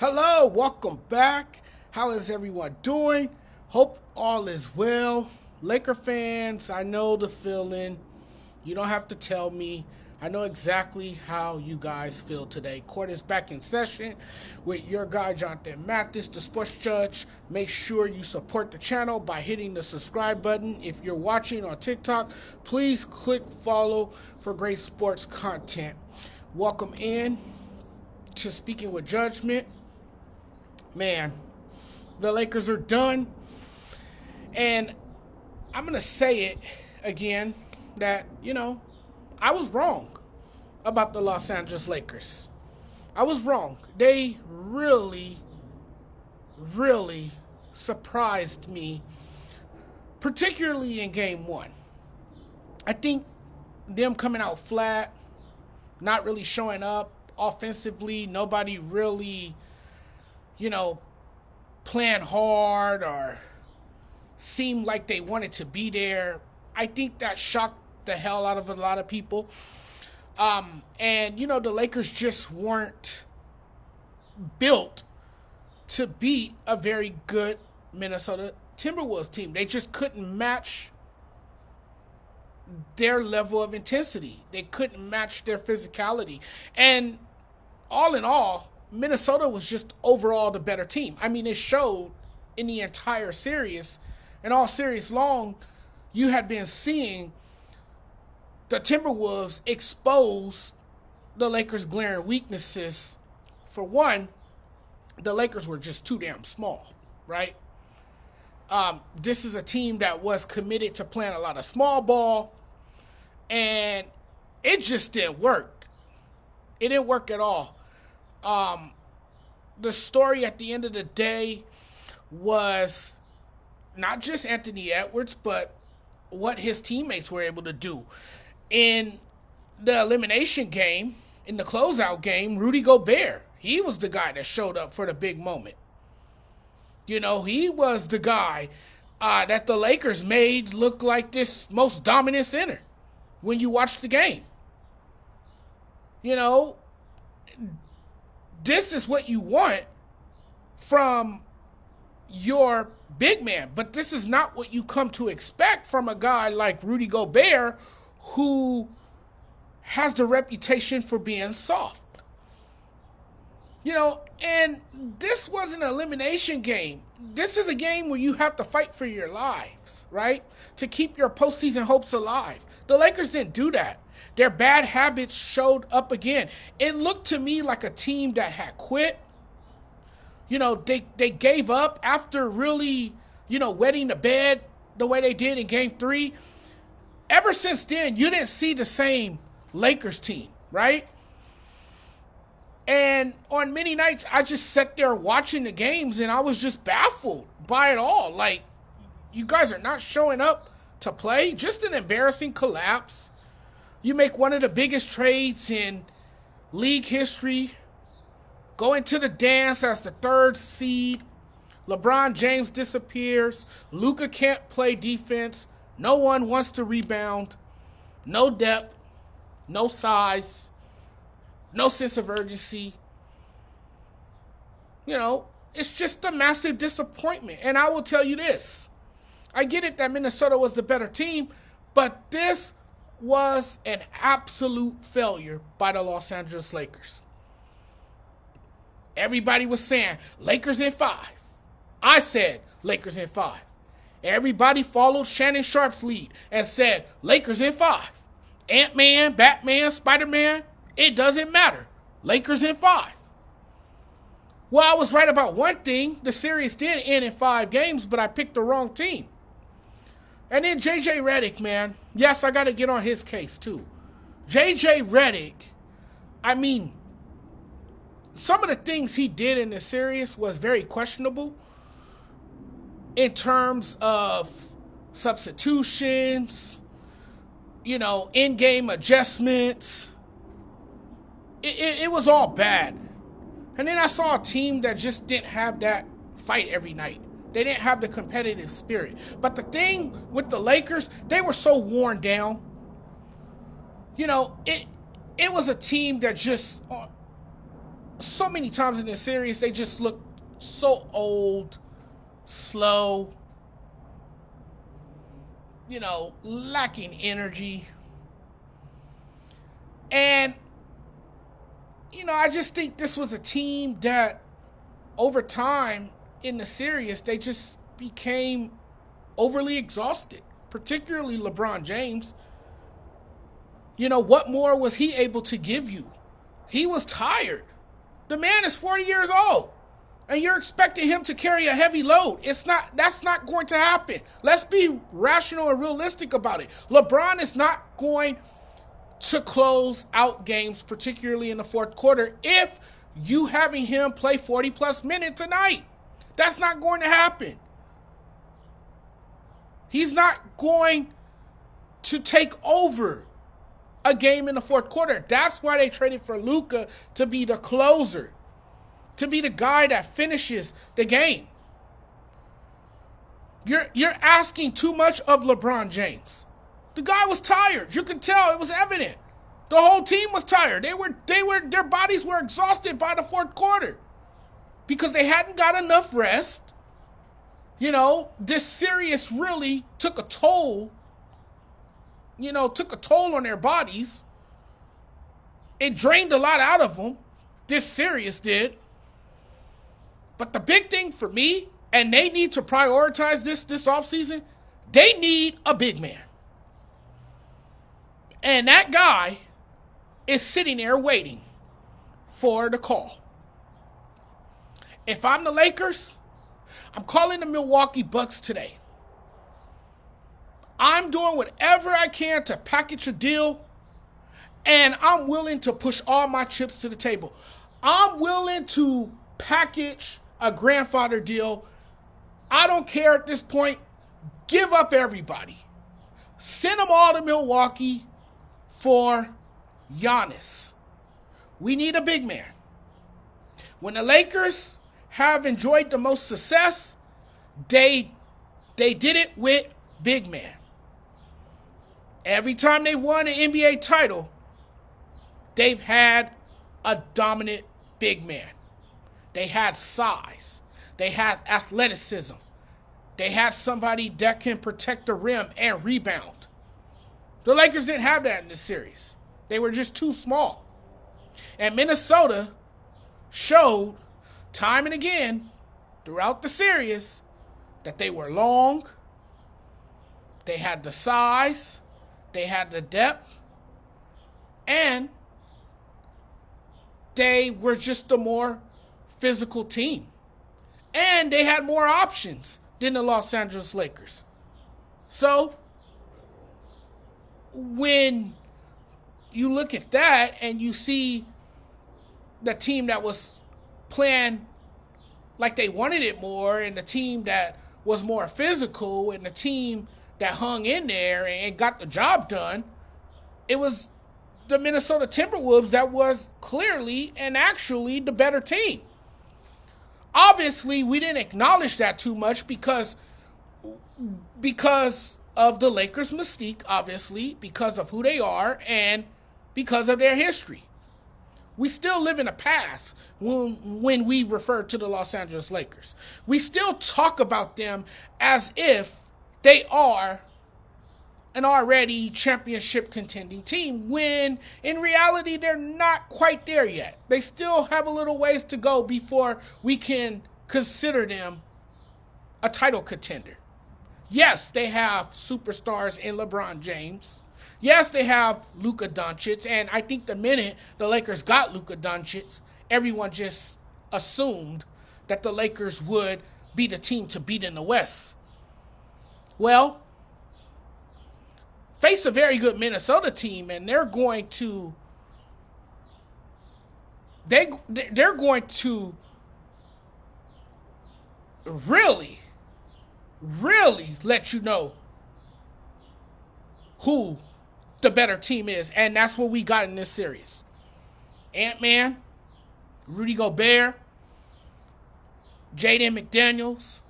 Hello, welcome back. How is everyone doing? Hope all is well. Laker fans, I know the feeling. You don't have to tell me. I know exactly how you guys feel today. Court is back in session with your guy, Jonathan Mathis, the sports judge. Make sure you support the channel by hitting the subscribe button. If you're watching on TikTok, please click follow for great sports content. Welcome in to Speaking with Judgment. Man, the Lakers are done. And I'm going to say it again that, I was wrong about the Los Angeles Lakers. I was wrong. They really, really surprised me, particularly in game one. I think them coming out flat, not really showing up offensively, nobody really, playing hard or seemed like they wanted to be there. I think that shocked the hell out of a lot of people. The Lakers just weren't built to beat a very good Minnesota Timberwolves team. They just couldn't match their level of intensity. They couldn't match their physicality. And all in all, Minnesota was just overall the better team. I mean, it showed in the entire series. And all series long, you had been seeing the Timberwolves expose the Lakers' glaring weaknesses. For one, the Lakers were just too damn small, right? This is a team that was committed to playing a lot of small ball, and it just didn't work. It didn't work at all. The story at the end of the day was not just Anthony Edwards, but what his teammates were able to do. In the elimination game, in the closeout game, Rudy Gobert, he was the guy that showed up for the big moment. He was the guy that the Lakers made look like this most dominant center when you watch the game. This is what you want from your big man, but this is not what you come to expect from a guy like Rudy Gobert, who has the reputation for being soft. And this was an elimination game. This is a game where you have to fight for your lives, right? To keep your postseason hopes alive. The Lakers didn't do that. Their bad habits showed up again. It looked to me like a team that had quit. They gave up after really, wetting the bed the way they did in game three. Ever since then, you didn't see the same Lakers team, right? And on many nights, I just sat there watching the games and I was just baffled by it all. Like, you guys are not showing up to play. Just an embarrassing collapse. You make one of the biggest trades in league history. Go into the dance as the third seed. LeBron James disappears. Luka can't play defense. No one wants to rebound. No depth. No size. No sense of urgency. It's just a massive disappointment. And I will tell you this. I get it that Minnesota was the better team, but this was an absolute failure by the Los Angeles Lakers. Everybody was saying, Lakers in 5. I said, Lakers in 5. Everybody followed Shannon Sharp's lead and said, Lakers in 5. Ant-Man, Batman, Spider-Man, it doesn't matter. Lakers in 5. Well, I was right about one thing. The series did end in 5 games, but I picked the wrong team. And then J.J. Redick, man. Yes, I got to get on his case, too. J.J. Redick, some of the things he did in this series was very questionable in terms of substitutions, in-game adjustments. It was all bad. And then I saw a team that just didn't have that fight every night. They didn't have the competitive spirit. But the thing with the Lakers, they were so worn down. It was a team that just so many times in this series, they just look so old, slow, lacking energy. And, I just think this was a team that over time in the series, they just became overly exhausted, particularly LeBron James. What more was he able to give you? He was tired. The man is 40 years old. And you're expecting him to carry a heavy load. That's not going to happen. Let's be rational and realistic about it. LeBron is not going to close out games, particularly in the fourth quarter, if you having him play 40 plus minutes a night. That's not going to happen. He's not going to take over a game in the fourth quarter. That's why they traded for Luka to be the closer, to be the guy that finishes the game. You're asking too much of LeBron James. The guy was tired. You could tell, it was evident. The whole team was tired. Their bodies were exhausted by the fourth quarter because they hadn't got enough rest. This series really took a toll. Took a toll on their bodies. It drained a lot out of them. This series did. But the big thing for me, and they need to prioritize this offseason, they need a big man. And that guy is sitting there waiting for the call. If I'm the Lakers, I'm calling the Milwaukee Bucks today. I'm doing whatever I can to package a deal, and I'm willing to push all my chips to the table. I'm willing to package a grandfather deal. I don't care at this point. Give up everybody. Send them all to Milwaukee for Giannis. We need a big man. When the Lakers have enjoyed the most success, they did it with big man. Every time they've won an NBA title, they've had a dominant big man. They had size. They had athleticism. They had somebody that can protect the rim and rebound. The Lakers didn't have that in this series. They were just too small. And Minnesota showed time and again throughout the series that they were long. They had the size. They had the depth. And they were just a more physical team. And they had more options than the Los Angeles Lakers. So, when you look at that and you see the team that was playing like they wanted it more, and the team that was more physical, and the team that hung in there and got the job done, it was the Minnesota Timberwolves that was clearly and actually the better team. Obviously, we didn't acknowledge that too much because of the Lakers' mystique, obviously, because of who they are and because of their history. We still live in the past when we refer to the Los Angeles Lakers. We still talk about them as if they are an already championship contending team, when in reality they're not quite there yet. They still have a little ways to go before we can consider them a title contender. Yes, they have superstars in LeBron James. Yes, they have Luka Doncic, and I think the minute the Lakers got Luka Doncic, everyone just assumed that the Lakers would be the team to beat in the West. Well, face a very good Minnesota team, and they're going to really let you know who the better team is, and that's what we got in this series. Ant-Man, Rudy Gobert, Jaden McDaniels,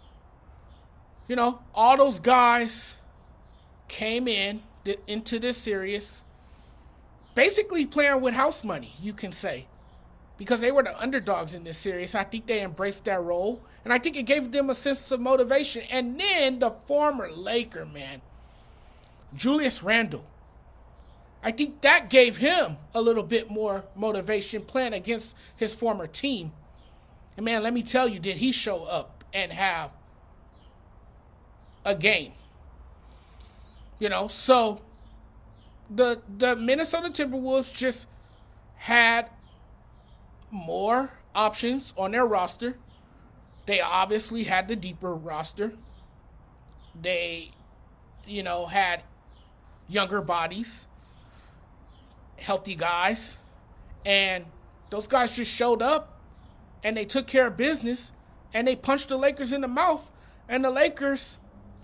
all those guys came into this series basically playing with house money, you can say. because they were the underdogs in this series. I think they embraced that role, and I think it gave them a sense of motivation. And then the former Laker, man, Julius Randle, I think that gave him a little bit more motivation playing against his former team. And man, let me tell you, did he show up and have a game? So the Minnesota Timberwolves just had more options on their roster. They obviously had the deeper roster. They, had younger bodies, healthy guys, and those guys just showed up and they took care of business and they punched the Lakers in the mouth, and the Lakers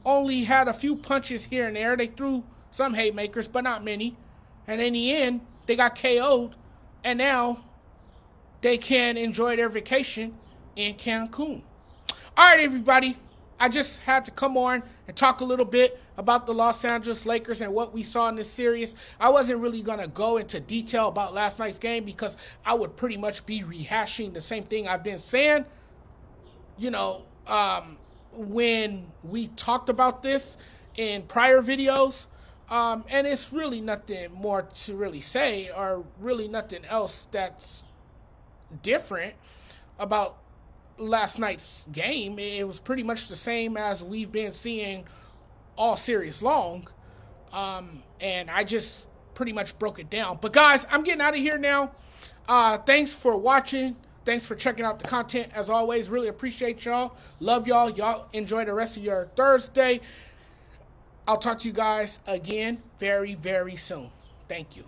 only had a few punches here and there. They threw some haymakers, but not many, and in the end they got KO'd, and now they can enjoy their vacation in Cancun. All right, everybody, I just had to come on and talk a little bit about the Los Angeles Lakers and what we saw in this series. I wasn't really going to go into detail about last night's game because I would pretty much be rehashing the same thing I've been saying, when we talked about this in prior videos. And it's really nothing more to really say, or really nothing else that's different about last night's game. It was pretty much the same as we've been seeing all series long, and I just pretty much broke it down. But guys, I'm getting out of here now. Thanks for watching. Thanks for checking out the content. As always, really appreciate y'all. Love y'all. Y'all enjoy the rest of your Thursday. I'll talk to you guys again very, very soon. Thank you.